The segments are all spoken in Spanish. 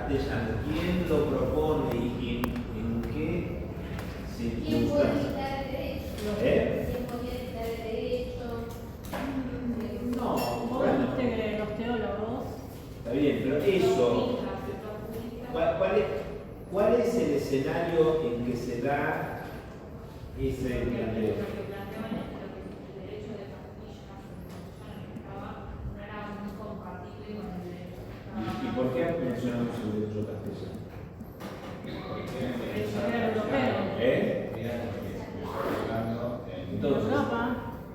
castellano, ¿quién lo propone y en qué circunstancias? ¿Quién podía dictar el derecho? No, Vos bueno, dijiste que los teólogos. está bien, pero eso, ¿cuál es el escenario en que se da ese planteo? ¿Y por qué mencionamos el derecho castellano? Entonces,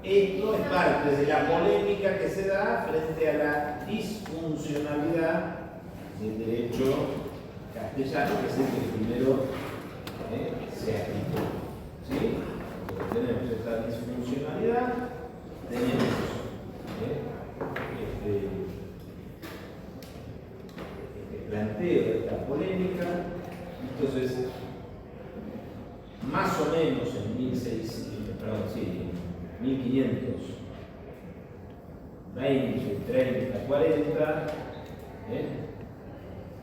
esto es parte de la polémica que se da frente a la disfuncionalidad del derecho castellano, que es el que primero se aplicó. ¿Sí? Porque tenemos esta disfuncionalidad, tenemos este planteo de esta polémica. Entonces, más o menos en 1520, 30, 40,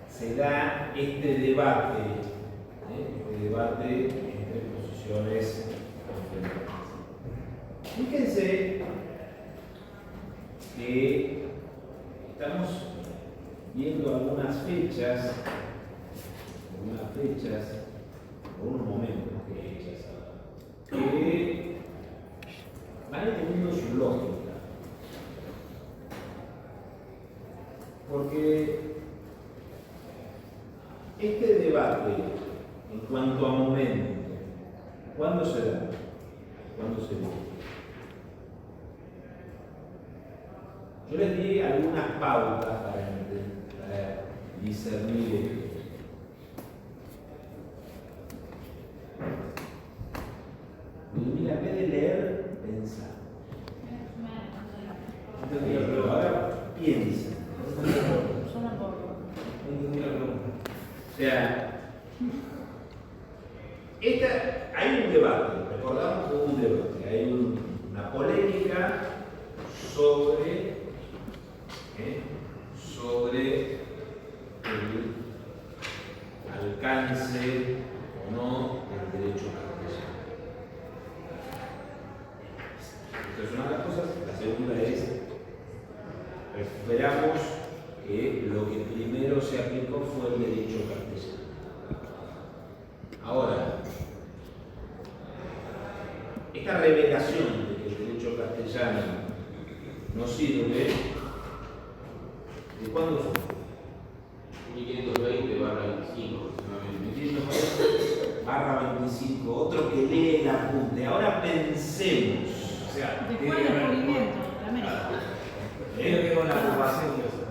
se da este debate entre posiciones enfrentadas. Fíjense que estamos viendo algunas fechas, algunos momentos de fechas, que van teniendo su lógica. Porque este debate, en cuanto a momento, ¿cuándo se da? ¿Cuándo se da? Yo les di algunas pautas para discernir esto. Mira, en vez de leer, pensar. Ahora piensa. O sea, hay un debate, recordamos que hubo un debate, hay una polémica sobre el alcance o no del derecho castellano. Esta es una de las cosas. La segunda es, recuperamos que lo que primero se aplicó fue el derecho castellano. Ahora, esta revelación de que el derecho castellano no sirve, ¿de cuándo fue? 1520/25, 1520/25, otro que lee el apunte. Ahora pensemos. O sea, Después del descubrimiento de América. tiene que ver con la ocupación de eso.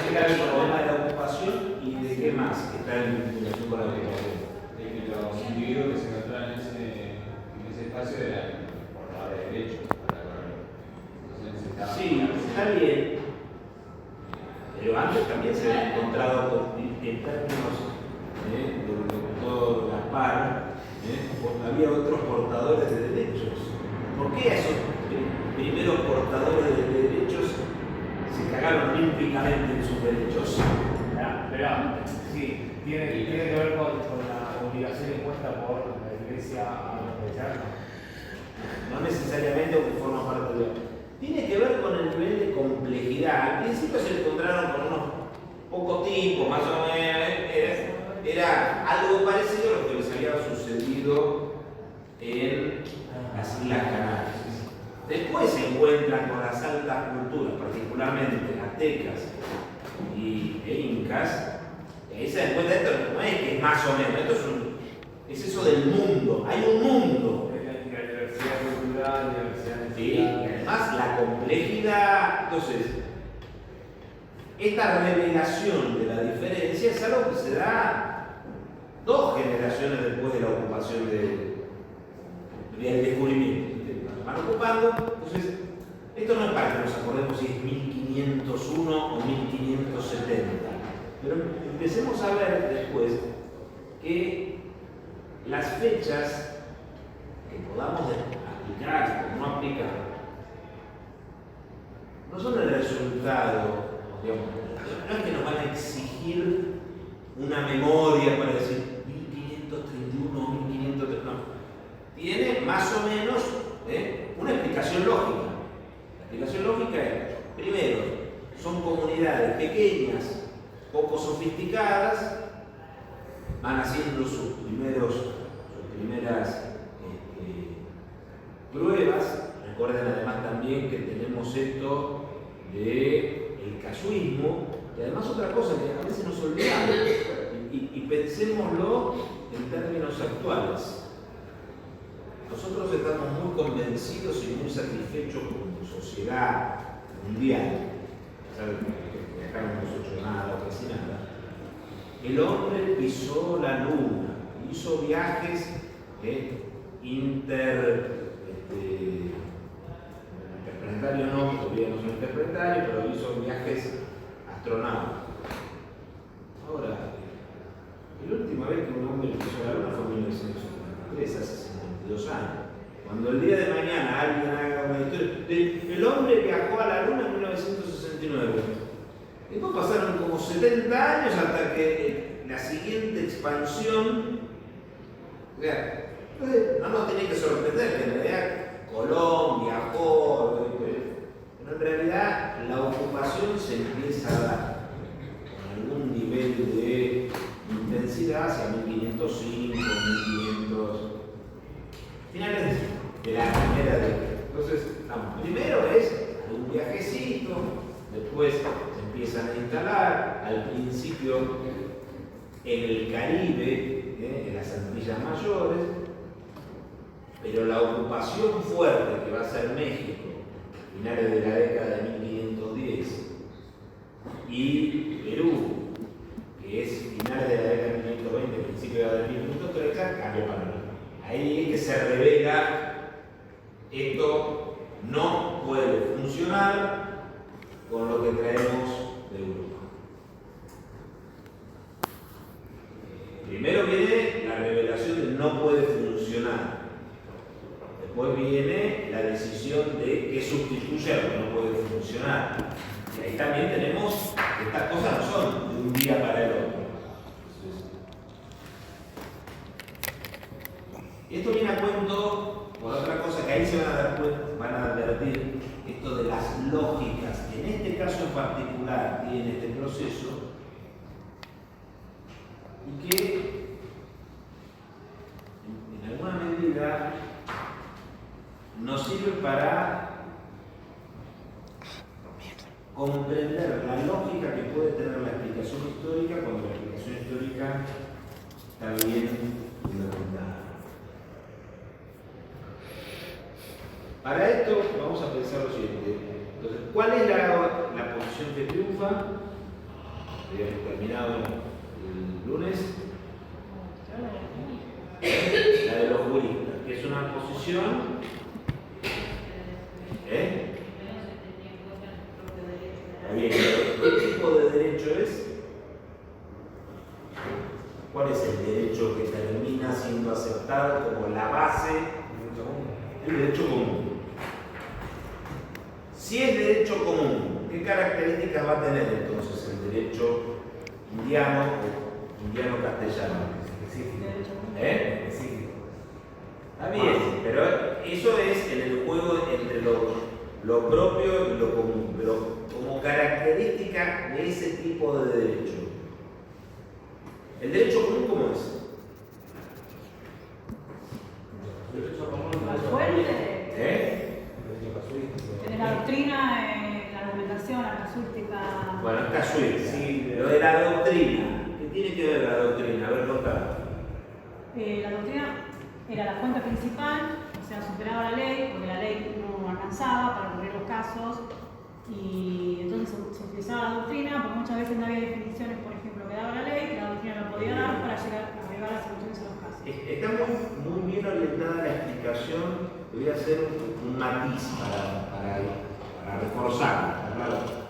Tiene que ver con el problema de la ocupación y de qué más que está en vinculación con la ocupación. de que los individuos que se encontraban en ese espacio eran portadores de derechos. Sí, está bien. Pero antes también se había encontrado en términos del doctor Gaspar, había otros portadores de derechos. ¿Por qué a esos primeros portadores de derechos se cagaron olímpicamente en sus derechos? Pero sí, tiene que ver con la obligación impuesta por la Iglesia a los cristianos. No necesariamente porque forma parte de... Tiene que ver con el nivel de complejidad. Al principio se encontraron con unos pocos tipos, más o menos. Era algo parecido a lo que les había sucedido en las Islas Canarias. Después se encuentran con las altas culturas, particularmente aztecas e incas. Y ahí se encuentra esto, no es que es más o menos, esto es eso del mundo. Hay un mundo. La diversidad cultural, la diversidad de Sí, y además la complejidad. Entonces, esta revelación de la diferencia es algo que se da 2 generaciones después de la ocupación del descubrimiento. Van ocupando, entonces, esto no es para que nos acordemos si es 1501 o 1570, pero empecemos a ver después que las fechas que podamos aplicar o no aplicar no son el resultado, digamos, no es que nos van a exigir una memoria para decir 1531, 1530, no. Tiene más o menos una explicación lógica. La explicación lógica es, primero, son comunidades pequeñas, poco sofisticadas, van haciendo sus primeras pruebas. Recuerden además también que tenemos esto del cayuismo, y además otra cosa que a veces nos olvidamos, y pensémoslo en términos actuales. Nosotros estamos muy convencidos y muy satisfechos como sociedad mundial, que acá no hemos hecho nada o casi nada. El hombre pisó la luna, hizo viajes interplanetarios, no, todavía no son interplanetarios, pero hizo viajes astronáuticos. Ahora, la última vez que un hombre pisó la luna fue en 1973, hace 52 años. Cuando el día de mañana alguien haga una historia, el hombre viajó a la luna en 1969. Después pasaron como 70 años hasta que la siguiente expansión. Entonces, no nos tiene que sorprender que en realidad Colón viajó, pero en realidad la ocupación se empieza a dar con algún nivel de intensidad hacia 1505, 1500, finales de la primera década. Entonces, primero es un viajecito, después se empiezan a instalar, al principio en el Caribe, en las Antillas Mayores, pero la ocupación fuerte que va a ser México, finales de la década de 1510, y Perú, que es finales de la década de 1520, principio de 1530, cambia panorama. Ahí es que se revela, esto no puede funcionar con lo que traemos de Europa. Primero viene la revelación de no puede funcionar. Después viene la decisión de que sustituye a lo que no puede funcionar. Y ahí también tenemos que estas cosas no son de un día para el otro. Esto viene a cuento por otra cosa que ahí se van a dar cuenta, van a advertir esto de las lógicas que en este caso en particular tiene este proceso y que en alguna medida nos sirve para comprender la lógica que puede tener la explicación histórica cuando la explicación histórica está bien fundamentada. Para esto vamos a pensar lo siguiente. Entonces, ¿cuál es la posición que triunfa? Habíamos terminado el lunes. La de los juristas, que es una posición Está bien, ¿qué tipo de derecho es? ¿Cuál es el derecho que termina siendo aceptado como la base? El derecho común. Si es derecho común, ¿qué características va a tener entonces el derecho indiano o indiano-castellano? Está bien, pero eso es en el juego entre lo propio y lo común, pero como característica de ese tipo de derecho. ¿El derecho común cómo es? La fuente. Tienes la doctrina, la argumentación, la casuística. Bueno, es casuística. Sí, pero de la doctrina. ¿Qué tiene que ver la doctrina? A ver, contame. La doctrina era la fuente principal, o sea, superaba la ley, porque la ley no alcanzaba para cubrir los casos, y entonces se utilizaba la doctrina, porque muchas veces no había definiciones, por ejemplo, que daba la ley, que la doctrina no podía dar para arribar a las soluciones a los casos. Está muy bien orientada la explicación. Voy a hacer un matiz para reforzarlo.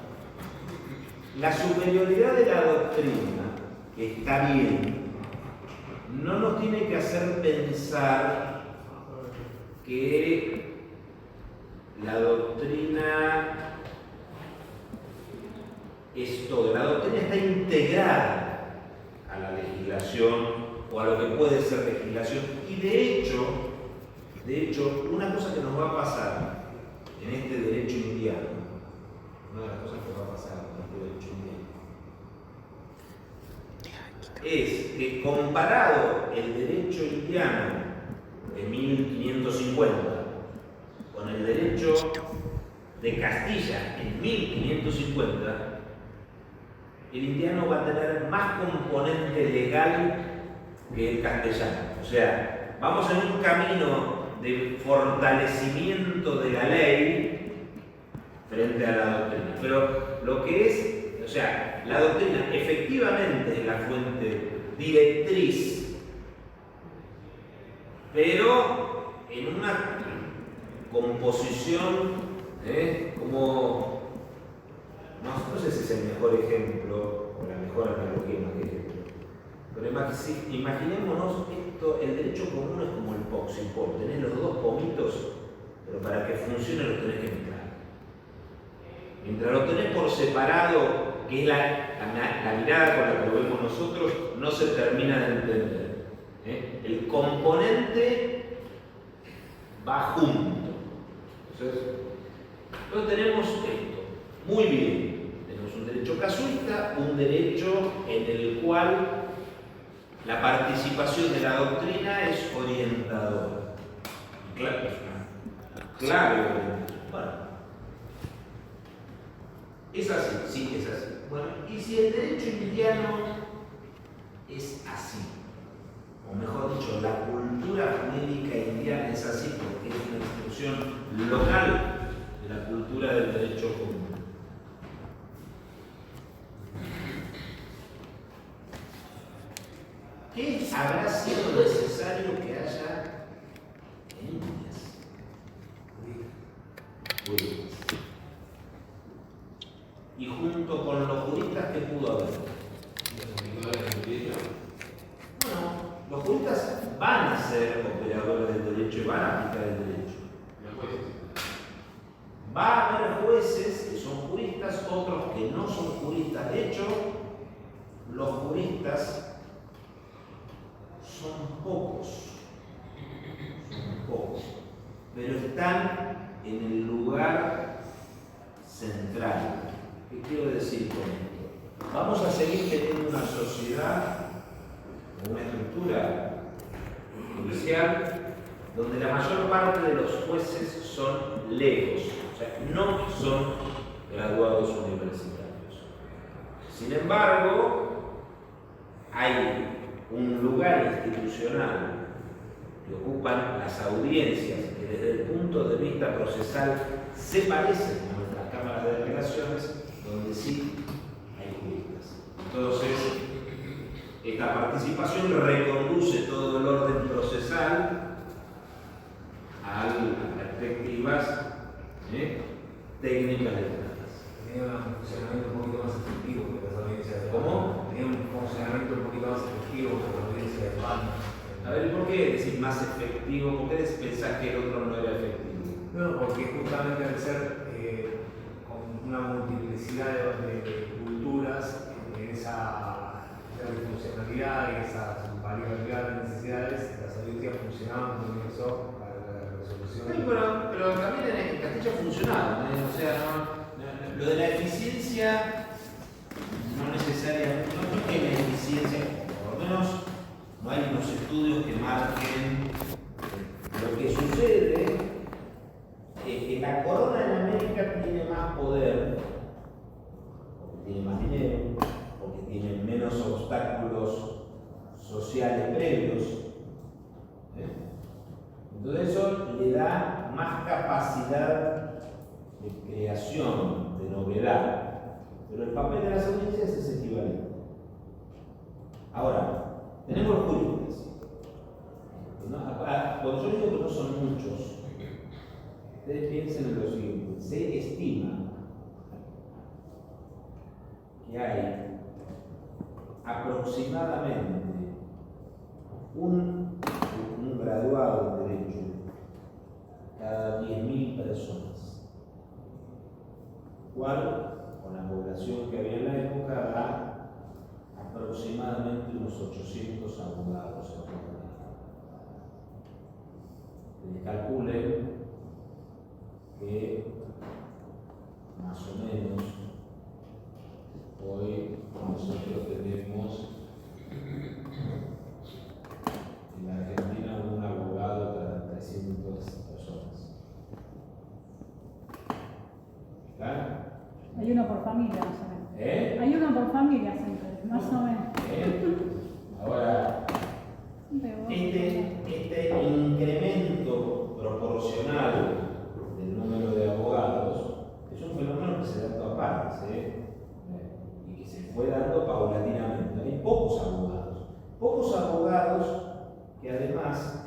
La superioridad de la doctrina, que está bien, no nos tiene que hacer pensar que la doctrina es todo. La doctrina está integrada a la ley. legislación o a lo que puede ser legislación. Y de hecho, una cosa que nos va a pasar en este derecho indiano, una de las cosas que va a pasar en este derecho indiano, es que comparado el derecho indiano de 1550 con el derecho de Castilla en 1550, el indiano va a tener más componente legal que el castellano. O sea, vamos en un camino de fortalecimiento de la ley frente a la doctrina. Pero lo que es, o sea, la doctrina efectivamente es la fuente directriz, pero en una composición como, no sé si es el mejor ejemplo o la mejor analogía más que ejemplo, pero imaginémonos esto, el derecho común es como el poxipol, tenés los dos pomitos, pero para que funcione los tenés que mezclar. Mientras lo tenés por separado, que es la mirada con la que lo vemos nosotros, no se termina de entender. El componente va junto. Entonces tenemos esto, muy bien, tenemos un derecho casuista, un derecho en el cual la participación de la doctrina es orientadora. Claro, es una clave orientación. Bueno, es así, sí, es así. Bueno, y si el derecho indiano es así, o mejor dicho, la cultura jurídica indiana es así porque es una institución local de la cultura del derecho común. ¿Qué habrá sido necesario que haya en Indias? Juristas. Y junto con los juristas, ¿qué pudo haber? Bueno, los juristas van a ser operadores del derecho y van a aplicar el derecho. Va a haber jueces que son juristas, otros que no son juristas. De hecho, los juristas son pocos, pero están en el lugar central. ¿Qué quiero decir con esto? Vamos a seguir teniendo una sociedad, una estructura judicial, donde la mayor parte de los jueces son legos, o sea, no son graduados universitarios. Sin embargo, hay un lugar institucional que ocupan las audiencias que desde el punto de vista procesal se parecen a nuestras cámaras de apelaciones, donde sí hay juristas. Entonces, esta participación reconduce todo el orden procesal a perspectivas técnicas letradas. Tenía un funcionamiento un poquito más efectivo que las audiencias de ¿Cómo? Tenía un funcionamiento un poquito más efectivo que las audiencias de Palma. A ver, ¿por qué decir más efectivo? ¿Por qué pensás que el otro no era efectivo? No, porque justamente al ser con una multiplicidad de culturas, esa disfuncionalidad y esa variabilidad de necesidades, las audiencias funcionaban muy bien para la resolución. Sí, pero también en Castilla funcionaba, o sea, lo de la eficiencia no necesariamente, no es que la eficiencia, por lo menos no hay unos estudios que marquen. Lo que sucede es que la corona en América tiene más poder, porque tiene más dinero, porque tiene menos obstáculos sociales previos. Entonces eso le da más capacidad de creación, de novedad. Pero el papel de las audiencias es equivalente. Ahora, tenemos los juristas. Cuando yo digo que no son muchos, ustedes piensen en lo siguiente: se estima que hay aproximadamente un graduado en Derecho cada 10.000 personas, cual, con la población que había en la época, da aproximadamente aproximadamente unos 800 abogados en Argentina. Calculen que más o menos hoy nosotros tenemos en la Argentina un abogado cada 300 personas. ¿Está? Hay uno por familia, más o menos. Hay uno por familia siempre, más o menos. Ahora, este incremento proporcional del número de abogados es un fenómeno que se da en todas partes, y que se fue dando paulatinamente. Hay pocos abogados que además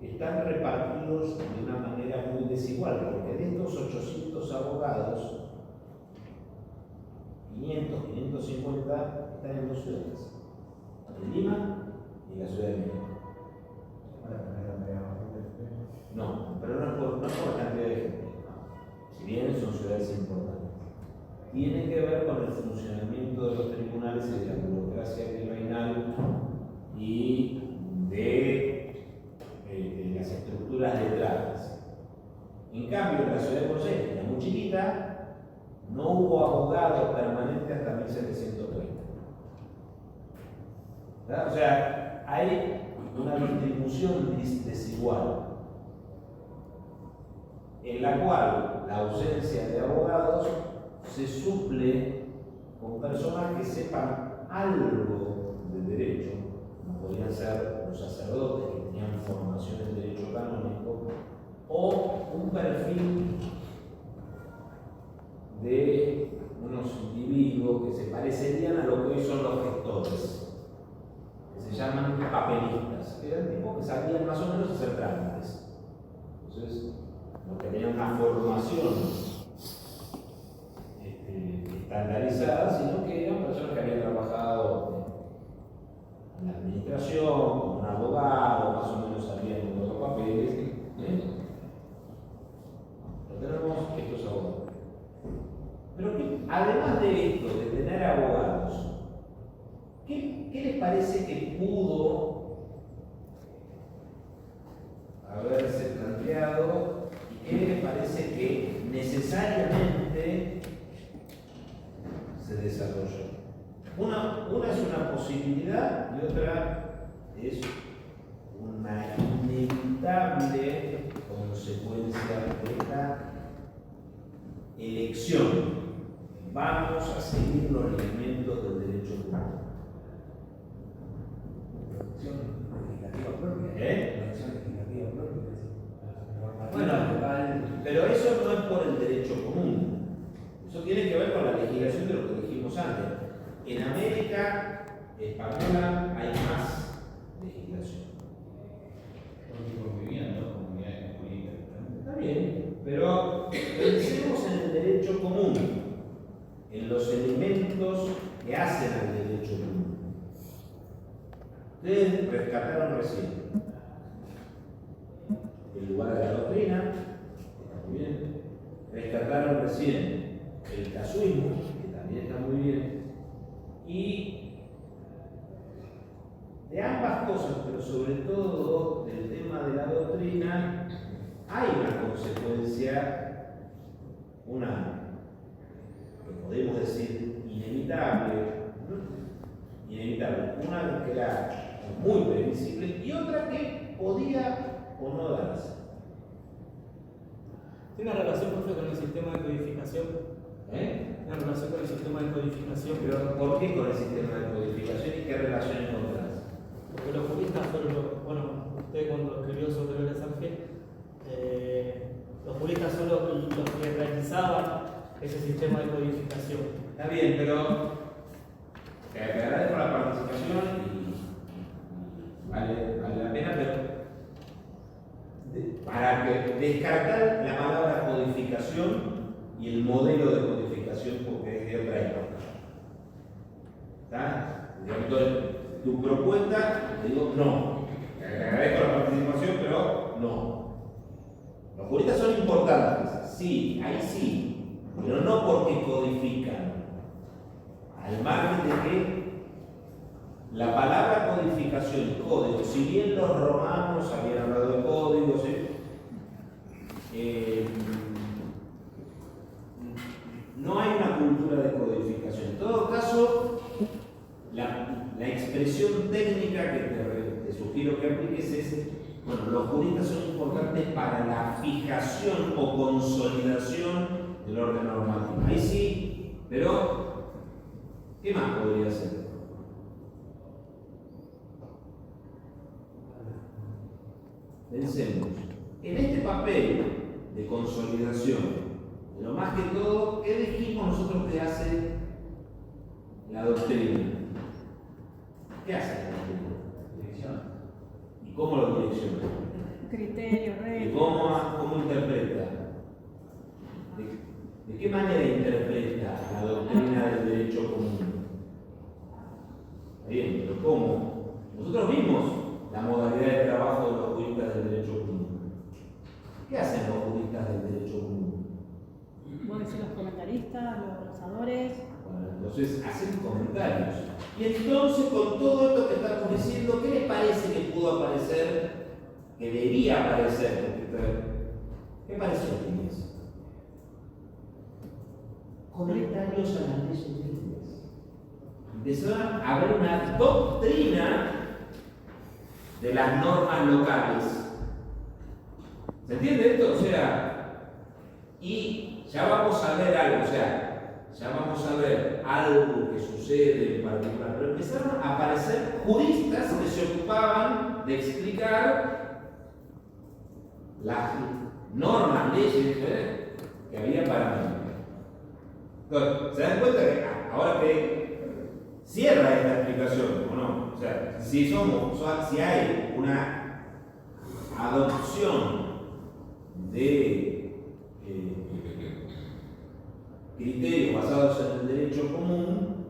están repartidos de una manera muy desigual, porque de estos 800 abogados, 500, 550 están en dos ciudades, en Lima y en la Ciudad de México. No, pero no por cantidad de gente, si bien son ciudades importantes. Tiene que ver con el funcionamiento de los tribunales y de la burocracia criminal y de las estructuras letradas. En cambio, en la ciudad de Buenos Aires, que era muy chiquita, no hubo abogados permanentes hasta 1730. ¿Verdad? O sea, hay una distribución desigual, en la cual la ausencia de abogados se suple con personas que sepan algo de derecho, como podrían ser los sacerdotes que tenían formación en derecho canónico, o un perfil de unos individuos que se parecerían a lo que hoy son los gestores, que se llaman papelistas, que eran tipos que sabían más o menos hacer trámites. Entonces, no tenían una formación estandarizada, sino que eran personas que habían trabajado en la administración, como un abogado, más o menos sabían de los papeles. Pero tenemos estos abogados. Pero además de esto, de tener abogados, ¿qué les parece que pudo haberse planteado y qué les parece que necesariamente se desarrolló? Una es una posibilidad y otra es una inevitable consecuencia de esta elección. Vamos a seguir los lineamientos del derecho común. Elección legislativa propia. Elección legislativa propia. Bueno, pero eso no es por el derecho común. Eso tiene que ver con la legislación de lo que dijimos antes. En América española hay más legislación. Porque convivían dos comunidades jurídicas. Está bien, pero pensemos en el derecho común, en los elementos que hacen al derecho común. Ustedes rescataron recién el lugar de la doctrina, está muy bien. Rescataron recién el casuismo, que también está muy bien. Y de ambas cosas, pero sobre todo del tema de la doctrina, hay una consecuencia, que podemos decir inevitable, una que era muy previsible y otra que podía o no darse. ¿Tiene una relación, profe, con el sistema de codificación? Una relación con el sistema de codificación. Pero ¿por qué con el sistema de codificación y qué relación encontrás? Porque los juristas fueron usted cuando escribió sobre Vélez Sánchez, los juristas son los que realizaban ese sistema de codificación. Está bien, pero te agradezco la participación y vale la pena, pero para que descartar la palabra codificación y el modelo de codificación porque es de otra época. ¿Está? Entonces, tu propuesta, te digo no. Te agradezco la participación, pero no. Los juristas son importantes, sí, ahí sí, pero no porque codifican. Al margen de que la palabra codificación y código, si bien los romanos habían hablado de códigos, no hay una cultura de codificación. En todo caso, la expresión técnica que te sugiero que apliques es, bueno, los juristas son importantes para la fijación o consolidación del orden normativo. Ahí sí, pero ¿qué más podría ser? Pensemos, en este papel de consolidación, lo más que todo, ¿qué dijimos nosotros que hace la doctrina? ¿Qué hace la doctrina? Dirección. ¿Y cómo lo direcciona? Criterio, ¿Y regla. cómo interpreta? ¿De qué manera interpreta la doctrina del derecho común? Está bien, pero ¿cómo? Nosotros vimos la modalidad de trabajo de los juristas del derecho común. ¿Qué hacen los juristas del derecho común? Vos decís los comentaristas, los glosadores. Bueno, entonces hacen comentarios. Y entonces, con todo esto que estamos diciendo, ¿qué les parece que pudo aparecer, que debía aparecer? ¿Qué pareció que es? Comentarios a las leyes libres. Empezaron a haber una doctrina de las normas locales. ¿Se entiende esto? O sea, y ya vamos a ver algo, o sea, ya vamos a ver algo que sucede en particular, pero empezaron a aparecer juristas que se ocupaban de explicar las normas, leyes que había para mí. Entonces, ¿se dan cuenta que ahora que cierra esta explicación, o no? O sea, si hay una adopción de criterios basados en el derecho común,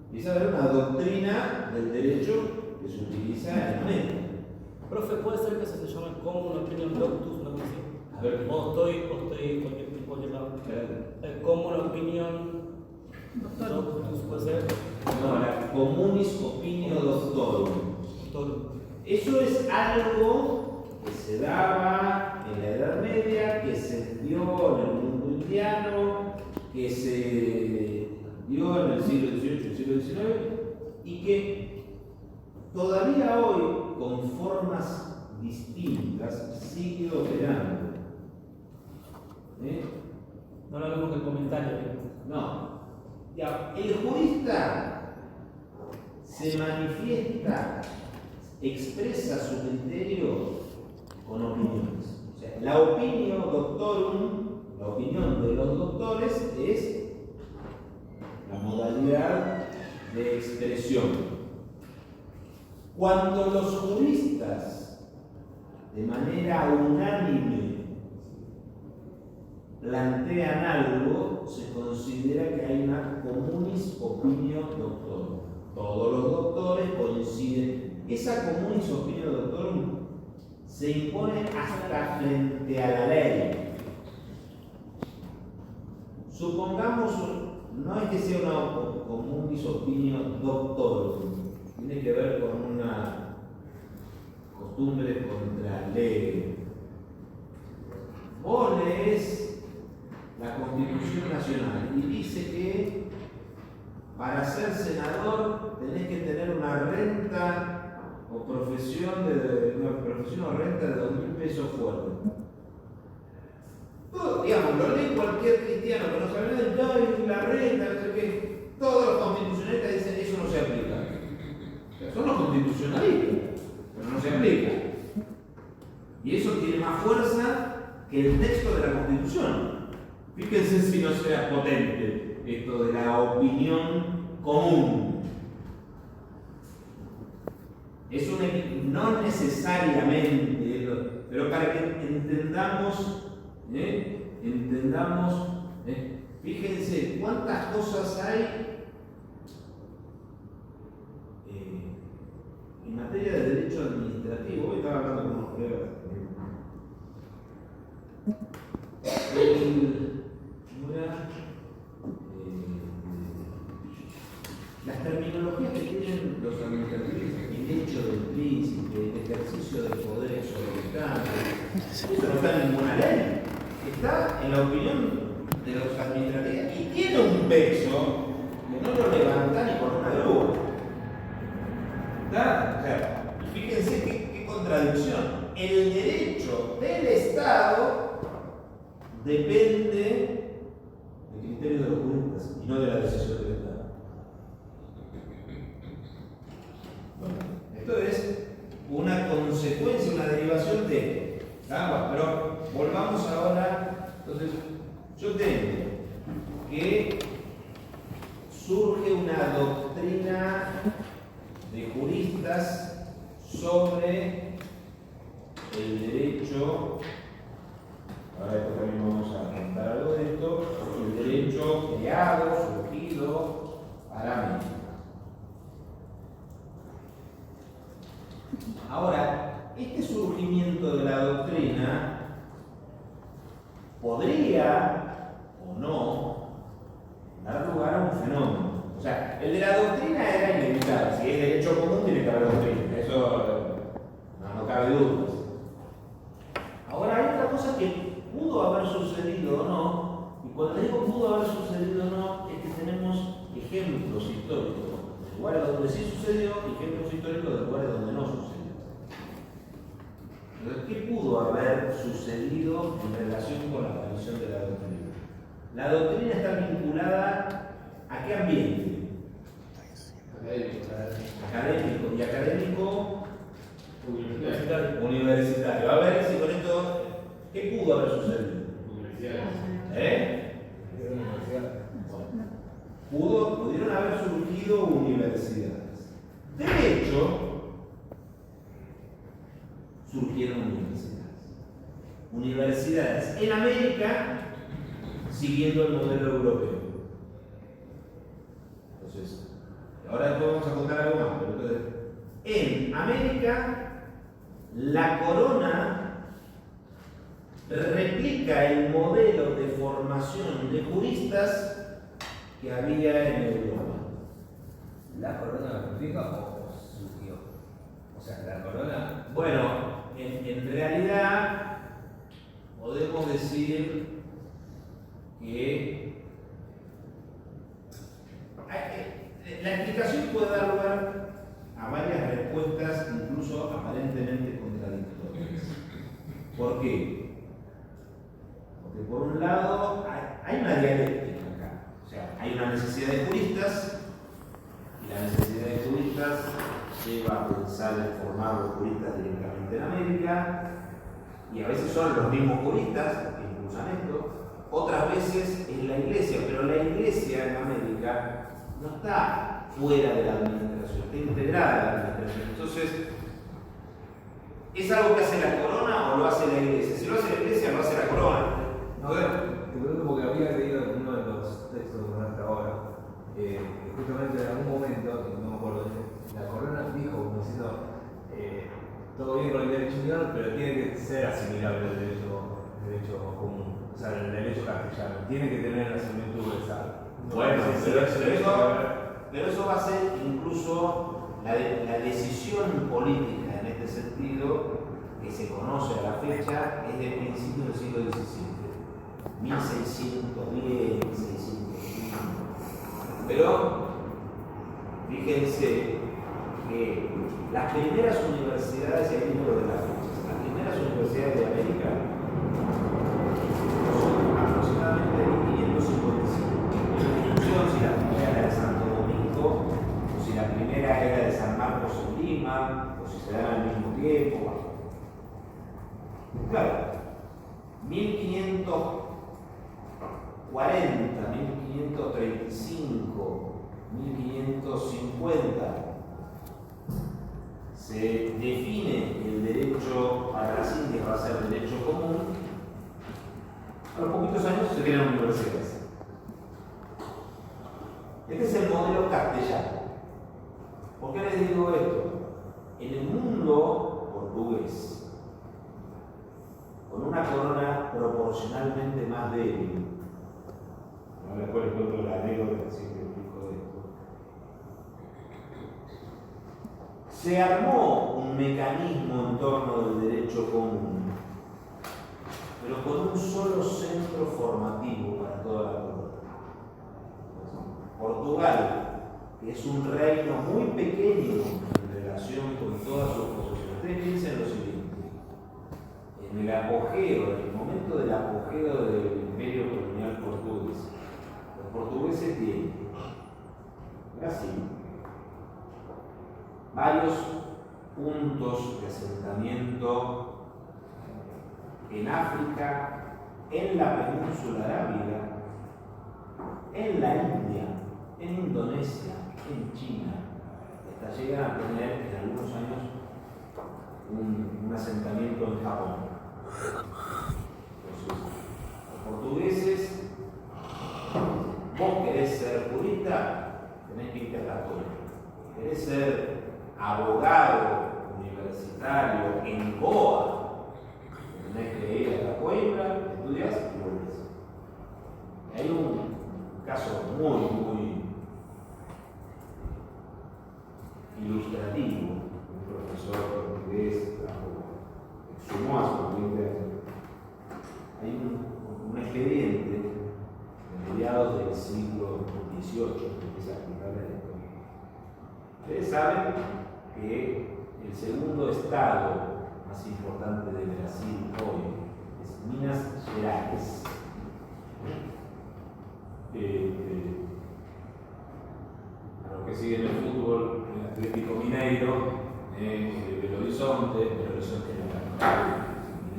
empieza a haber una doctrina del derecho que se utiliza en la mente. Profe, ¿puede ser que se llame Common Opinion Doctus, una cosa así? A ver, O estoy en cualquier lado. Common Opinion Doctus, ¿puede ser? no, la communis opinio doctorum. Doctor. Eso es algo que se daba en la Edad Media, que se dio en el mundo indiano, que se dio en el siglo XVIII y el siglo XIX, y que todavía hoy, con formas distintas, sigue operando. No lo vemos que el comentario. No. Ya, el jurista se manifiesta, expresa su criterio con opiniones. O sea, la opinión doctorum, la opinión de los doctores es la modalidad de expresión. Cuando los juristas, de manera unánime, plantean algo, se considera que hay una communis opinio doctorum. Todos los doctores coinciden. Esa communis opinio doctorum se impone hasta frente a la ley. Supongamos, no es que sea una communis opinio doctorum, tiene que ver con una costumbre contra ley. Vos lees la Constitución Nacional y dice que para ser senador tenés que tener una renta o profesión o renta de 2.000 pesos fuerte. Todo, digamos, lo lee cualquier cristiano que no sabe nada, la renta, no sé qué. Todos los constitucionalistas dicen eso no se aplica. O sea, son los constitucionalistas, pero no se aplica. Y eso tiene más fuerza que el texto de la Constitución. Fíjense si no sea potente esto de la opinión común. Es no necesariamente, pero para que entendamos, fíjense cuántas cosas hay en materia de derecho administrativo. Hoy estaba hablando con unos colegas. Las terminologías que tienen los príncipe, el ejercicio del poder exorbitante. Eso no está en ninguna ley. Está en la opinión de los administrativos y tiene un peso que no lo levanta ni con una grúa. ¿Está? O sea, fíjense qué contradicción. El derecho del Estado depende del criterio de los juristas y no de la decisión del Estado. Bueno, esto es una consecuencia, una derivación de esto. Pero volvamos ahora. Entonces, yo tengo que surge una doctrina de juristas sobre el derecho. Ahora después también vamos a contar algo de esto. El derecho creado, surgido para México. Ahora, este surgimiento de la doctrina podría o no dar lugar a un fenómeno. O sea, el de la doctrina era inevitable. Si es derecho común, tiene que haber doctrina. Eso no cabe dudas. Ahora hay otra cosa que pudo haber sucedido o no, y cuando digo pudo haber sucedido o no, es que tenemos ejemplos históricos de lugares donde sí sucedió y ejemplos históricos de lugares donde no sucedió. Entonces, ¿qué pudo haber sucedido en relación con la aparición de la doctrina? La doctrina está vinculada ¿a qué ambiente? Académico. ¿Y académico? Universitario. A ver si con esto, ¿qué pudo haber sucedido? Bueno, pudieron haber surgido universidades. De hecho, surgieron universidades. Universidades en América siguiendo el modelo europeo. Entonces, ahora después vamos a contar algo más. Pero entonces, en América, la corona replica el modelo de formación de juristas que había en Europa. ¿La corona lo replica o surgió? O sea, la corona. Bueno, en realidad podemos decir que la explicación puede dar lugar a varias respuestas, incluso aparentemente contradictorias. ¿Por qué? Porque por un lado hay una dialéctica acá. O sea, hay una necesidad de juristas y la necesidad de juristas lleva a pensar en formar los juristas directamente en América, y a veces son los mismos juristas que impulsan esto, otras veces es la iglesia, pero la iglesia en América no está fuera de la administración, está integrada en la administración. Entonces, ¿es algo que hace la corona o lo hace la iglesia? Si lo hace la iglesia, lo hace la corona. No, te pregunto porque había leído en uno de los textos que mandaste ahora, justamente en algún momento, no me acuerdo, la corona dijo, como diciendo, todo bien con el derecho universal, pero tiene que ser asimilable al derecho común, o sea, el derecho castellano, tiene que tener nacimiento universal. Bueno, pero eso va a ser incluso la decisión política en este sentido, que se conoce a la fecha, es de principios del siglo XVII, 1610, 1615. Pero fíjense que las primeras universidades, y hay número de las fechas, las primeras universidades de América son aproximadamente de 1555. Si la primera era de Santo Domingo, o si la primera era de San Marcos en Lima, o si se dan al mismo tiempo. Claro, 1540, 1535, 1550 se define el derecho para las Indias, va a ser derecho común. A los poquitos años se tienen universidades. Este es el modelo castellano. ¿Por qué les digo esto? En el mundo portugués, con una corona proporcionalmente más débil, ahora después les cuento la anécdota que siempre explico de esto, se armó un un mecanismo en torno del derecho común, pero con un solo centro formativo para toda la corona. Portugal, que es un reino muy pequeño en relación con todas sus posesiones. Ustedes piensen lo siguiente: en el apogeo, en el momento del apogeo del imperio colonial portugués, los portugueses tienen Brasil, varios puntos de asentamiento en África, en la península arábiga, en la India, en Indonesia, en China, hasta llegan a tener en algunos años un asentamiento en Japón. Entonces, los portugueses, vos querés ser jurista, tenés que irte a la Coimbra. Querés ser abogado universitario en Goa, tenés que ir a la Coimbra, estudias y volvés. Hay un caso muy ilustrativo. Un profesor portugués exhumó a su familia. Hay un expediente de mediados del siglo XVIII que empieza a explicar la historia. Ustedes saben que el segundo estado más importante de Brasil hoy es Minas Gerais. A los que siguen el fútbol, el Atlético Mineiro, Belo Horizonte Minas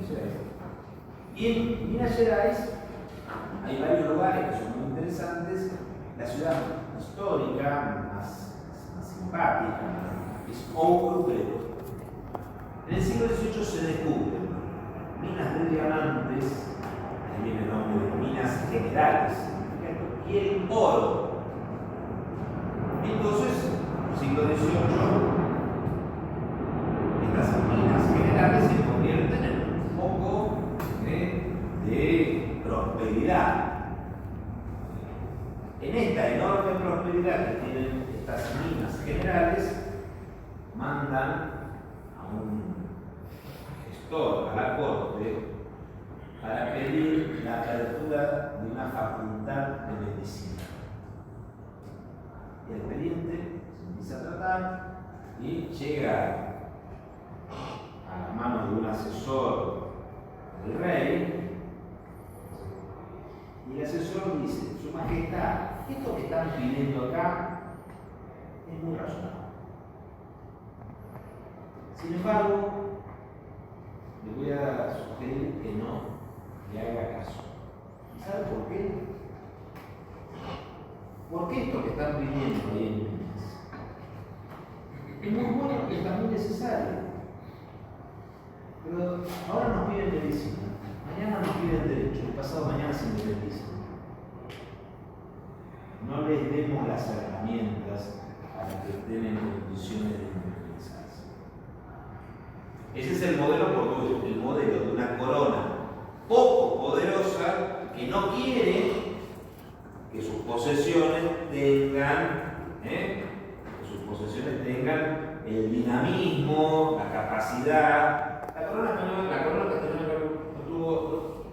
Gerais. Y en Minas Gerais hay varios lugares que son muy interesantes. La ciudad histórica más simpática es Ouro Preto. En el siglo XVIII se descubren minas de diamantes, ahí viene el nombre de Minas Generales, y el oro. Entonces, en el siglo XVIII, estas minas generales se convierten en un foco de prosperidad. En esta enorme prosperidad que tienen estas minas generales, mandan a un gestor a la corte para pedir la apertura de una facultad de medicina. Y el expediente se empieza a tratar y llega a la mano de un asesor del rey, y el asesor dice: Su Majestad, esto que están pidiendo acá es muy razonable. Sin embargo, le voy a sugerir que no le haga caso. ¿Y sabe por qué? Porque esto que están pidiendo ahí en Minas es muy bueno y es también necesario. Pero ahora nos piden medicina, mañana nos piden derecho, y pasado mañana se independizan. No les demos las herramientas para que estén en condiciones de independizarse. Ese es el modelo portugués, el modelo de una corona poco poderosa que no quiere que sus posesiones tengan el dinamismo, la capacidad. La corona castellana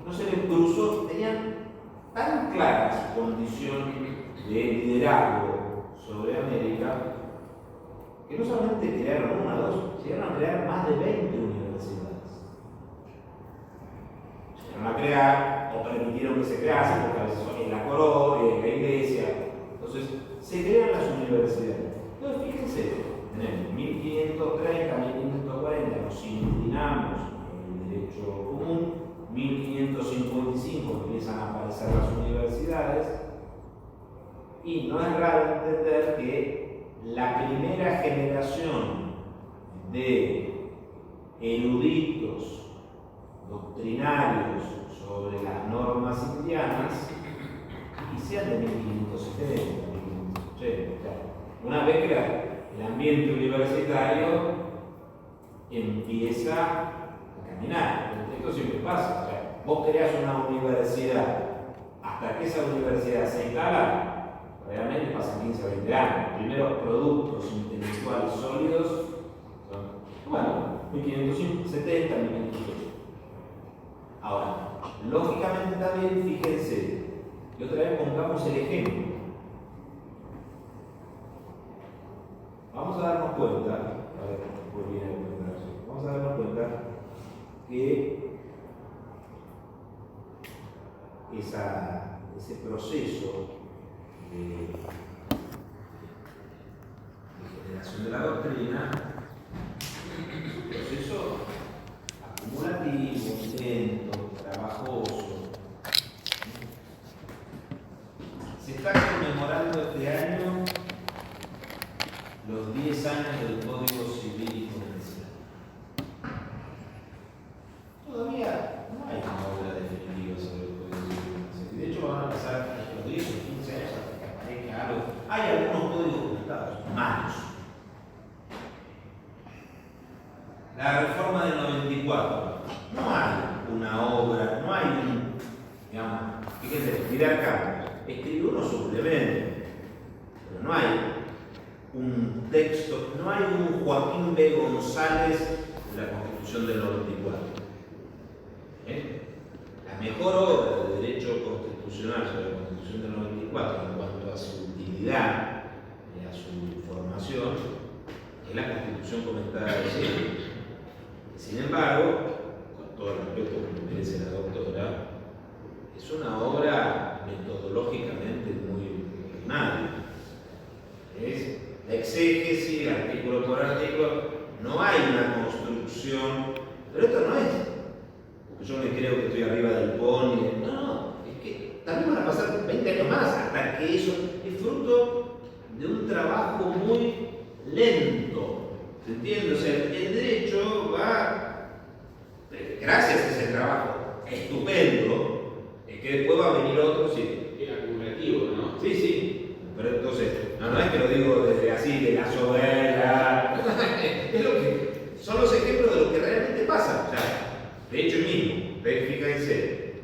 no se le cruzó, tenían tan claras condiciones de liderazgo sobre América que no solamente crearon una o dos, llegaron a crear más de 20 universidades. Llegaron a crear o permitieron que se creasen, porque a veces en la corona, en la iglesia. Entonces, se crean las universidades. Entonces, fíjense, en 1530, 1540 nos inclinamos en el derecho común, 1555 empiezan a aparecer las universidades, y no es raro entender que la primera generación de eruditos doctrinarios sobre las normas indianas inician de 1570, 1580. Una vez que el ambiente universitario empieza a caminar. Esto siempre pasa. O sea, vos creás una universidad, hasta que esa universidad se instala, realmente pasan 15 o 20 años. Primero, productos intelectuales sólidos son, bueno, 1570, 1508. Ahora, lógicamente también, fíjense, y otra vez pongamos el ejemplo. Vamos a darnos cuenta, a ver, vamos a darnos cuenta que ese proceso de generación de la doctrina es un proceso acumulativo, lento, trabajoso. Se está conmemorando este año los 10 años del Código Civil y Comercial. Todavía no hay una obra definitiva sobre el Código Civil y Comercial. De hecho, van a pasar los 10 o 15 años hasta que aparezca algo. Hay algunos códigos publicados, malos. La reforma del 94. No hay una obra, no hay un, digamos, fíjense, Vidal Campos escribió unos suplementos, pero no hay un texto, no hay un Joaquín B. González de la Constitución del 94. La mejor obra de derecho constitucional sobre la Constitución del 94 en cuanto a su utilidad y a su formación es la Constitución comentada de Cielo. Sin embargo, con todo el respeto que merece la doctora, es una obra metodológicamente muy ordenada. Es la exégesis, artículo por artículo, no hay una construcción, pero esto no es porque yo me creo que estoy arriba del pony, no, es que también van a pasar 20 años más hasta que eso es fruto de un trabajo muy lento. ¿Se entiende? O sea, el derecho va, gracias a ese trabajo estupendo, es que después va a venir otro, sí. Es acumulativo, ¿no? Sí, sí. Pero entonces, no es que lo digo desde así, de la soberbia. Es lo que, son los ejemplos de lo que realmente pasa. O sea, de hecho mismo, fíjense,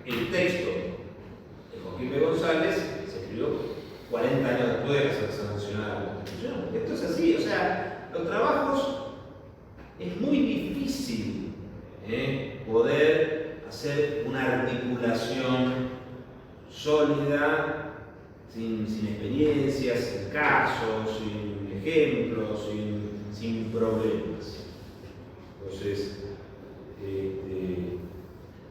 el texto de Joaquín B. González se escribió 40 años después de ser sancionada la Constitución. Esto es así, o sea, los trabajos es muy difícil poder hacer una articulación sólida, sin experiencias, sin casos, sin ejemplos, sin problemas. Entonces,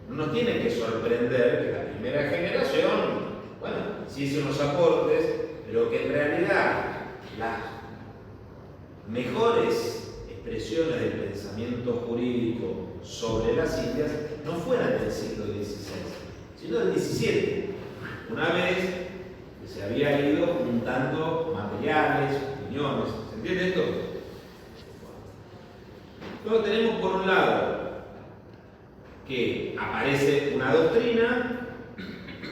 no nos tiene que sorprender que la primera generación, bueno, sí hizo unos aportes, pero que en realidad las mejores expresiones del pensamiento jurídico sobre las Indias no fueran del siglo XVI, sino del XVII, una vez que se había ido juntando materiales, opiniones. ¿Se entiende esto? Luego tenemos por un lado que aparece una doctrina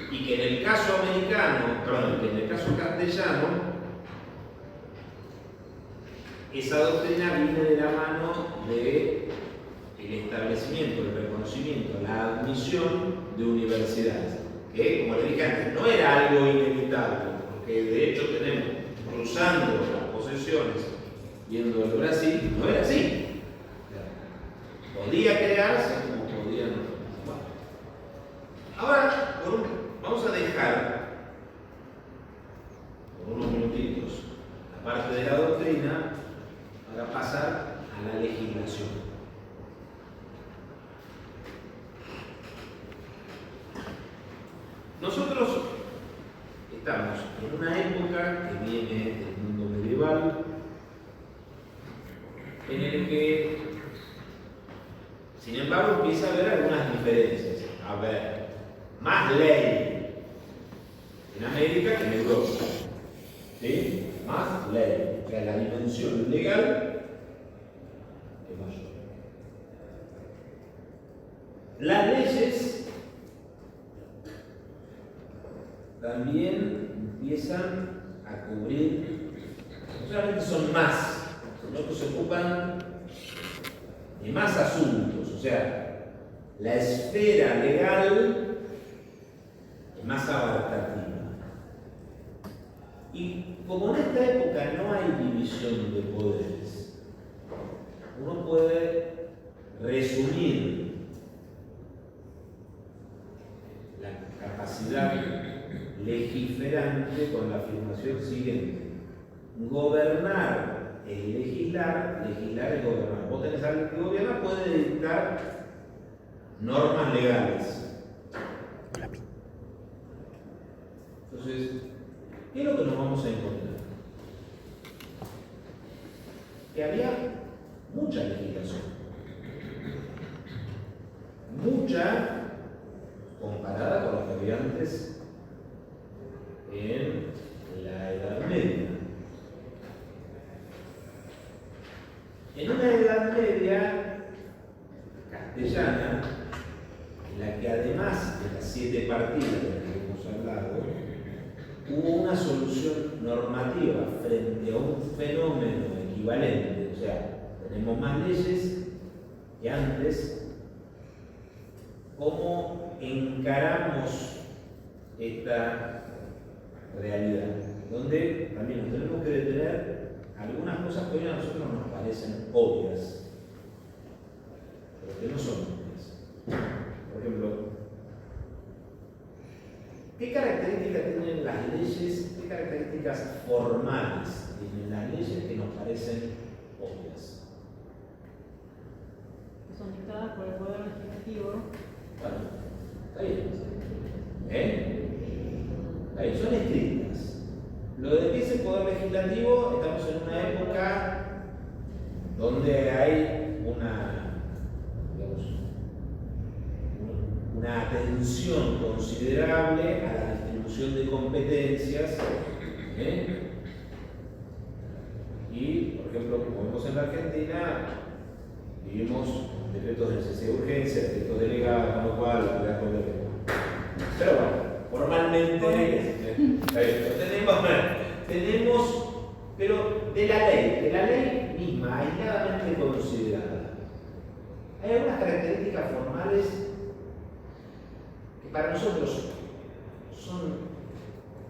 y que en el caso americano, perdón, que en el caso castellano, esa doctrina viene de la mano del establecimiento, el reconocimiento, la admisión de universidades, que, como le dije antes, no era algo inevitable, porque de hecho tenemos, cruzando las posesiones, yendo al Brasil, no era así. Podía crearse como podía no. Bueno. Ahora, vamos a dejar por unos minutitos la parte de la doctrina para pasar a la legislación. Nosotros estamos en una época que viene del mundo medieval, en el que, sin embargo, empieza a haber algunas diferencias. A ver, más ley en América que en Europa. ¿Sí? Más ley. O sea, la dimensión legal es mayor. Las leyes también empiezan a cubrir, no solamente son más, sino que se ocupan de más asuntos. O sea, la esfera legal es más abarcativa. Y como en esta época no hay división de poderes, uno puede resumir la capacidad legiferante con la afirmación siguiente: gobernar es legislar, legislar es gobernar. Vos tenés a alguien que gobierna, puede dictar normas legales. Entonces, ¿qué es lo que nos vamos a encontrar? Que había mucha legislación, mucha comparada con la que había antes en la Edad Media. En una Edad Media castellana, en la que además de las 7 partidas de las que hemos hablado, hubo una solución normativa frente a un fenómeno equivalente, o sea, tenemos más leyes que antes. ¿Cómo encaramos esta realidad? Donde también nos tenemos que detener algunas cosas que hoy a nosotros nos parecen obvias, pero que no son obvias. Por ejemplo, ¿qué características tienen las leyes? ¿Qué características formales tienen las leyes que nos parecen obvias? Que son dictadas por el Poder Legislativo. Bueno, está bien. Está bien, son estrictas. Lo de que es el Poder Legislativo, estamos en una época donde hay una atención considerable a la distribución de competencias. Y, por ejemplo, como vemos en la Argentina, vivimos decretos de necesidad de urgencia, decretos delegados, con lo cual, pero bueno, formalmente tenemos, pero de la ley misma, aisladamente considerada, hay algunas características formales que para nosotros son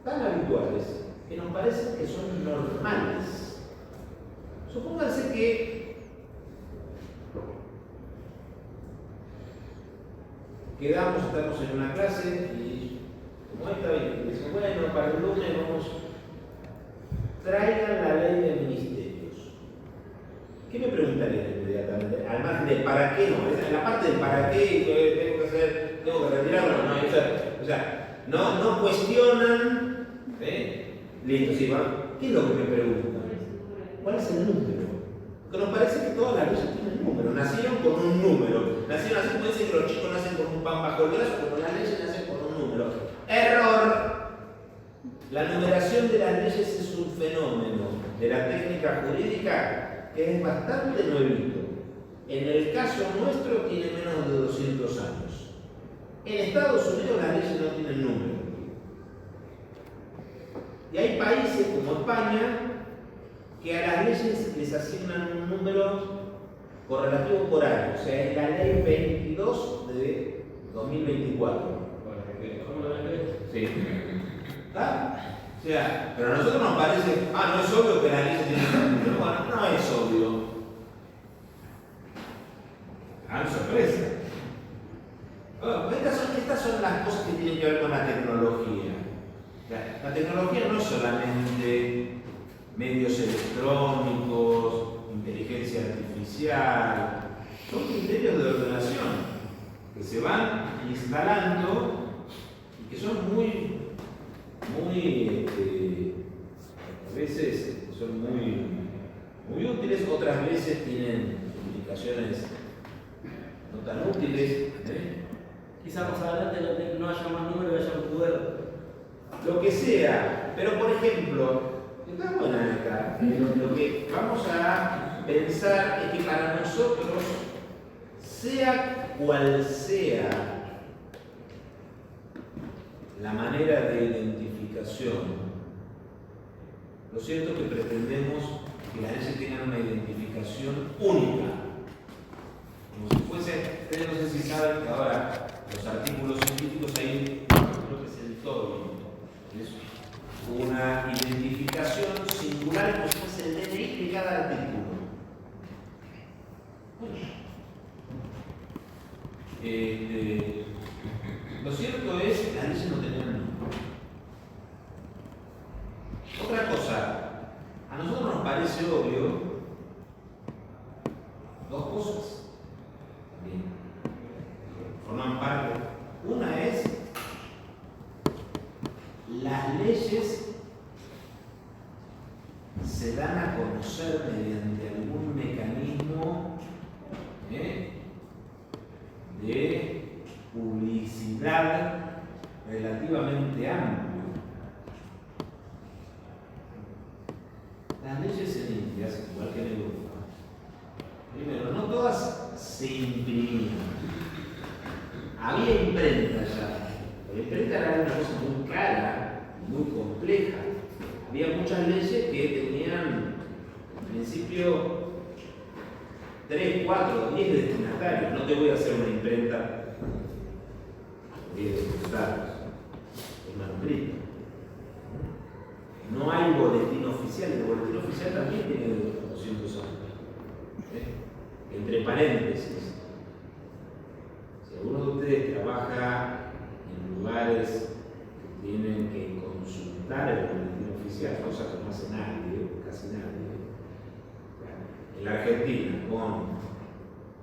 tan habituales que nos parecen que son normales. Supónganse que estamos en una clase y como esta, y dicen, bueno, para el lunes traigan la ley de ministerios. ¿Qué me preguntarían inmediatamente? Al margen de para qué, no, en la parte de para qué tengo que retirarlo, no cuestionan, listo, sí, va. ¿Qué es lo que me preguntan? ¿Cuál es el número? Porque nos parece que todas las leyes tienen número, nacieron con un número. Nacieron así, puede ser que los chicos nacen con un pan bajo el brazo, pero las leyes nacen con un número. ¡Error! La numeración de las leyes es un fenómeno de la técnica jurídica que es bastante nuevito. En el caso nuestro tiene menos de 200 años. En Estados Unidos las leyes no tienen número. Y hay países como España que a las leyes les asignan un número correlativo por año, o sea, es la ley 22 de 2024. ¿Cómo lo ven? Sí. ¿Está? O sea, pero a nosotros nos parece, no es obvio que la ley tiene un número. Bueno, no es obvio. Sorpresa. Bueno, estas son las cosas que tienen que ver con la tecnología. La tecnología no es solamente medios electrónicos, inteligencia artificial, son criterios de ordenación que se van instalando y que son muy a veces son muy útiles, otras veces tienen implicaciones no tan útiles. Quizás más adelante no haya más número y haya un poder. Lo que sea, pero por ejemplo, está buena esta, lo que vamos a pensar es que para nosotros, sea cual sea la manera de identificación, lo cierto es que pretendemos que las leyes tengan una identificación única. Como si fuese, ustedes no sé si saben que ahora los artículos científicos hay lo que es el TOEIC. Es una identificación singular como si fuese el DNI de cada artículo. Lo cierto es que las leyes no tenían nombre. Otra cosa, a nosotros nos parece obvio dos cosas. Bien. Forman parte. Una es las leyes se dan a conocer mediante algún mecanismo de publicidad relativamente amplio. Las leyes en India, igual que en Europa, primero, no todas se imprimían. Había imprenta ya. La imprenta era una cosa muy cara, muy compleja. Había muchas leyes que tenían, en principio, 3, 4, 10 destinatarios. No te voy a hacer una imprenta de 10 destinatarios. Es manuscrito. No hay boletín oficial. El boletín oficial también tiene 200 años. Entre paréntesis, si alguno de ustedes trabaja en lugares que tienen que consultar el boletín oficial, cosa que no hace nadie, casi nadie, en la Argentina, con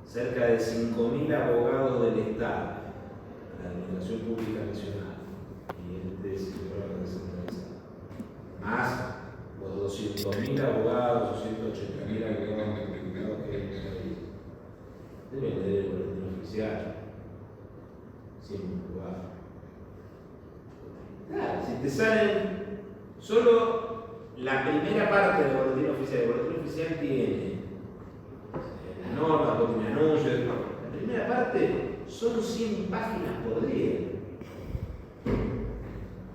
cerca de 5.000 abogados del Estado, la Administración Pública Nacional y el sector descentralizado, más los 200.000 abogados o 180.000 abogados que hay en el país, deben leer el boletín oficial, siempre lugar. Claro, si te salen solo la primera parte del boletín oficial, el boletín oficial tiene la norma, tiene anuncios, la primera parte son 100 páginas por día.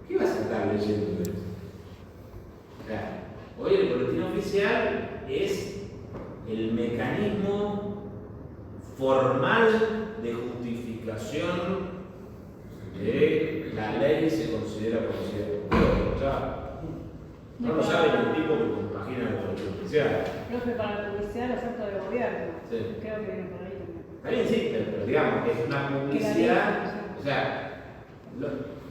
¿Qué vas a estar leyendo de eso? Claro, hoy el boletín oficial es el mecanismo formal de justificación de la ley se considera conocida por todos. Ya, no lo sabe el tipo que compagina el boletín oficial. Profe, para la publicidad los actos de gobierno. Sí. Creo que viene por ahí también. Está bien, sí, pero digamos, es una publicidad. O sea,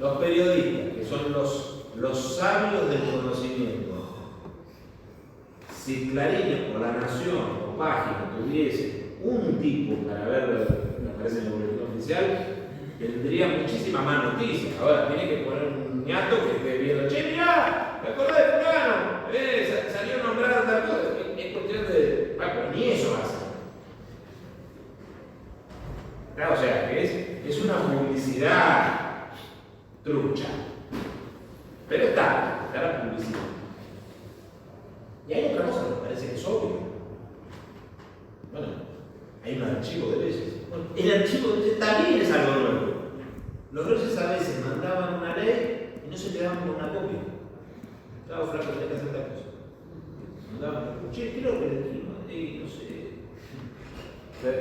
los periodistas, que son los sabios del conocimiento, si Clarín o La Nación o Página tuviese un tipo para ver lo que aparece en el boletín oficial, tendría muchísima más noticias. Ahora tiene que poner un ñato que esté viendo, che, mirá, ¿te acordás de fulano? Salió nombrado tal cosa. Es cuestión de. Bueno, pero ni eso hace. Claro, o sea, que es una publicidad trucha. Pero está la publicidad. Y hay otra cosa que me parece que es obvio. Bueno, hay un archivo de leyes. Bueno, el archivo de leyes también es algo nuevo. Los reyes a veces mandaban una ley y no se quedaban con una copia. Claro, flaco, tenés que hacer tal cosa. Mandaban, che, creo que le dijimos, no sé.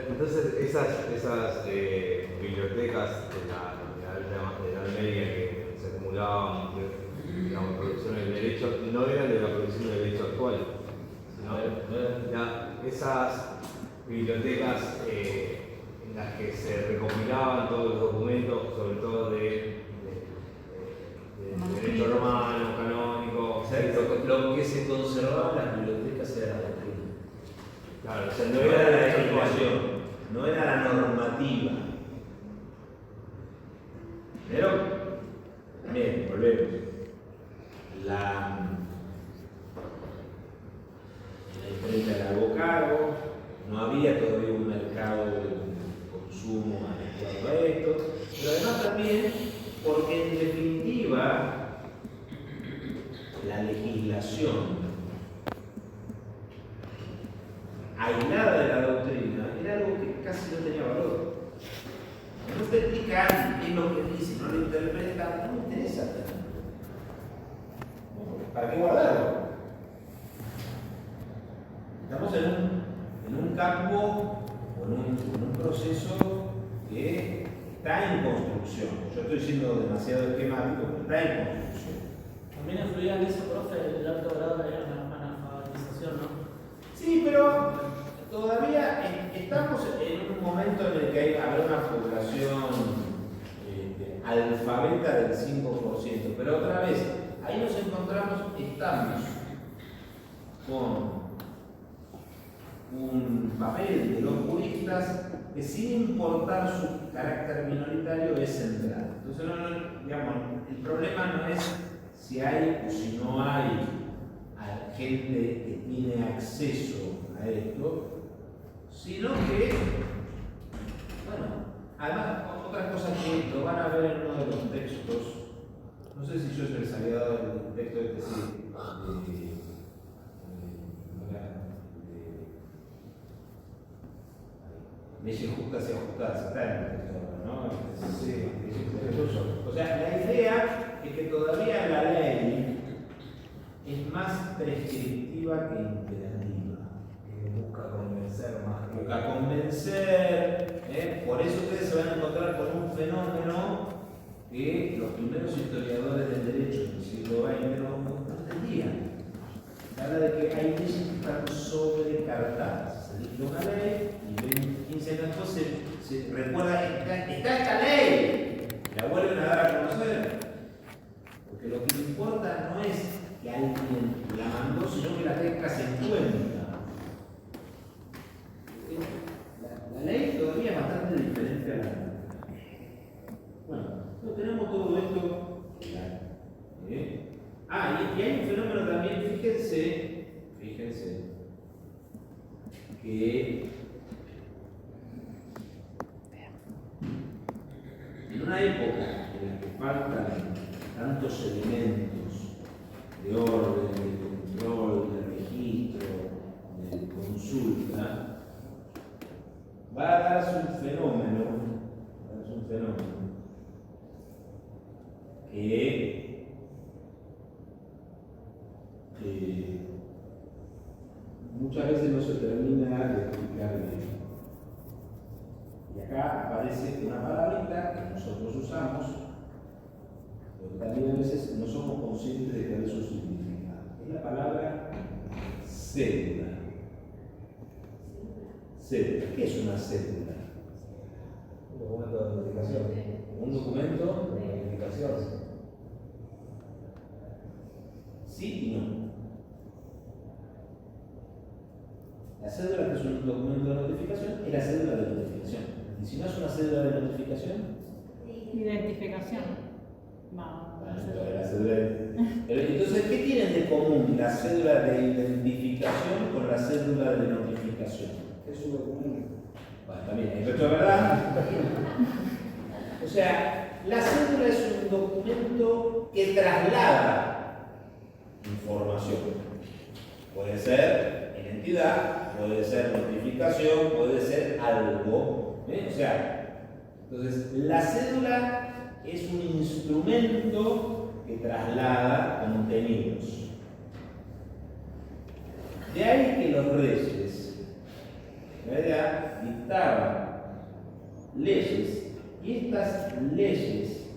Entonces, esas bibliotecas de la Edad Media que se acumulaban, digamos, producción del derecho, no eran de la producción del derecho actual, sino esas bibliotecas en las que se recopilaban todos los documentos, sobre todo de derecho romano, canónico. O sea, lo que se conservaba en las bibliotecas era la doctrina. Claro, o sea, No era la legislación, no era la normativa. Pero, también, volvemos. La imprenta era algo caro, no había todavía un mercado de consumo adecuado a esto, pero además también porque en definitiva la legislación aislada de la doctrina era algo que casi no tenía valor. No te explican qué es lo que dice, no lo interpretan, no me interesa. ¿Para qué guardarlo? Estamos en un campo o en un proceso que está en construcción. Yo estoy siendo demasiado esquemático, pero está en construcción. También influía en eso, profe, el alto grado de analfabetización, ¿no? Sí, pero todavía estamos en un momento en el que habrá una población alfabeta del 5%, pero otra vez, ahí nos estamos con un papel de los juristas que sin importar su carácter minoritario es central. Entonces, digamos, el problema no es si hay o si no hay gente que tiene acceso a esto, sino que, bueno, además, otra cosa que lo van a ver en uno de los textos, no sé si yo se les había dado el texto de leyes justas y ajustadas, está en el texto, ¿no? Sí, o sea, la idea es que todavía la ley es más prescriptiva que imperativa. Busca convencer más. Busca convencer, por eso ustedes se van a encontrar con un fenómeno que los primeros historiadores del derecho del siglo XX no entendían. Se habla de que hay leyes que están sobrecartadas. Se dicta una ley y 15 años después se recuerda, está esta ley, la vuelven a dar a conocer. Porque lo que importa no es que alguien la mandó, sino que la tenga se encuentra. La ley todavía es bastante diferente a la ley. Bueno, no tenemos todo esto claro. Y hay un fenómeno también, fíjense, que en una época en la que faltan tantos elementos de orden, de control, de registro, de consulta, va a darse un fenómeno que muchas veces no se termina de explicar bien. Y acá aparece una palabrita que nosotros usamos, pero también a veces no somos conscientes de cuál es su significado. Es la palabra cédula. Cédula. ¿Qué es una cédula? Un documento de identificación. Un documento de identificación. Sí y no. La cédula, que es un documento de notificación, es la cédula de notificación. Y si no es una cédula de notificación, Identificación. la cédula Pero entonces, ¿qué tienen de común la cédula de identificación con la cédula de notificación? Es un documento. Bueno, también, esto es verdad. O sea, la cédula es un documento que traslada información. Puede ser identidad, puede ser notificación, puede ser algo. O sea, entonces la cédula es un instrumento que traslada contenidos. De ahí que los reyes, ¿verdad?, dictaban leyes y estas leyes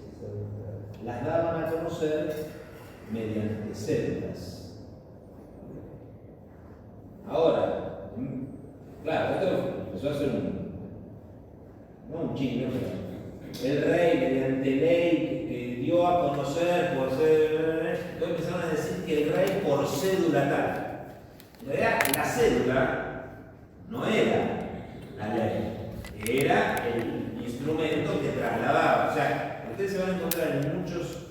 las daban a conocer mediante cédulas. Ahora, claro, esto empezó a ser un chino, pero el rey mediante ley que dio a conocer por ser, entonces empezaron a decir que el rey por cédula tal. En realidad, la cédula no era la ley, era el instrumento que trasladaba. O sea, ustedes se van a encontrar en muchos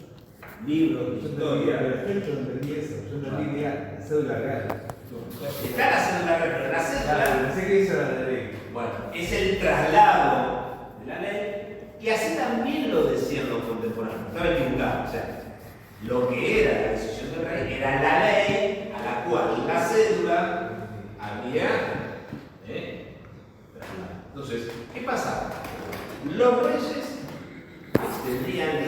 libros de historia. Yo entendí eso, yo entendí que era cédula real. Está la cédula real, pero la cédula, Pensé que eso era la ley. bueno, es el traslado de la ley, y así también lo decían los contemporáneos. Estaba equivocado, o sea, lo que era la decisión del rey era la ley a la cual la cédula había trasladado. Entonces, ¿qué pasaba? Los reyes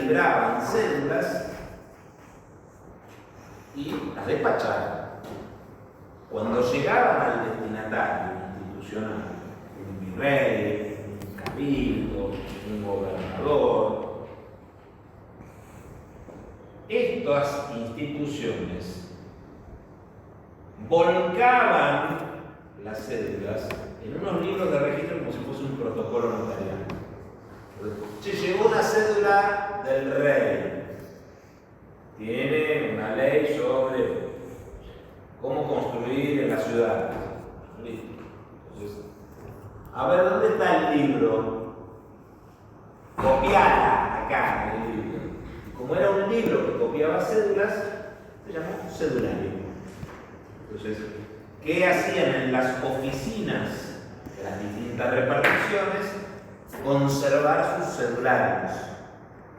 libraban cédulas y las despachaban. Cuando llegaban al destinatario institucional, un virrey, un cabildo, un gobernador, estas instituciones volcaban las cédulas en unos libros de registro como si fuese un protocolo notarial. Se llegó una cédula del rey. Tiene una ley sobre cómo construir en la ciudad. Listo. Entonces, a ver, ¿dónde está el libro? Copiala acá en el libro. Como era un libro que copiaba cédulas, se llamó cedulario. Entonces, ¿qué hacían en las oficinas de las distintas reparticiones? Conservar sus cedularios,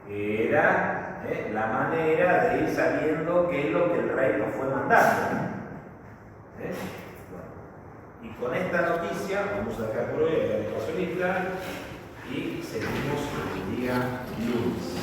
que era la manera de ir sabiendo qué es lo que el rey nos fue mandando. Y con esta noticia vamos a dejar por hoy el espacio lista y seguimos el día lunes.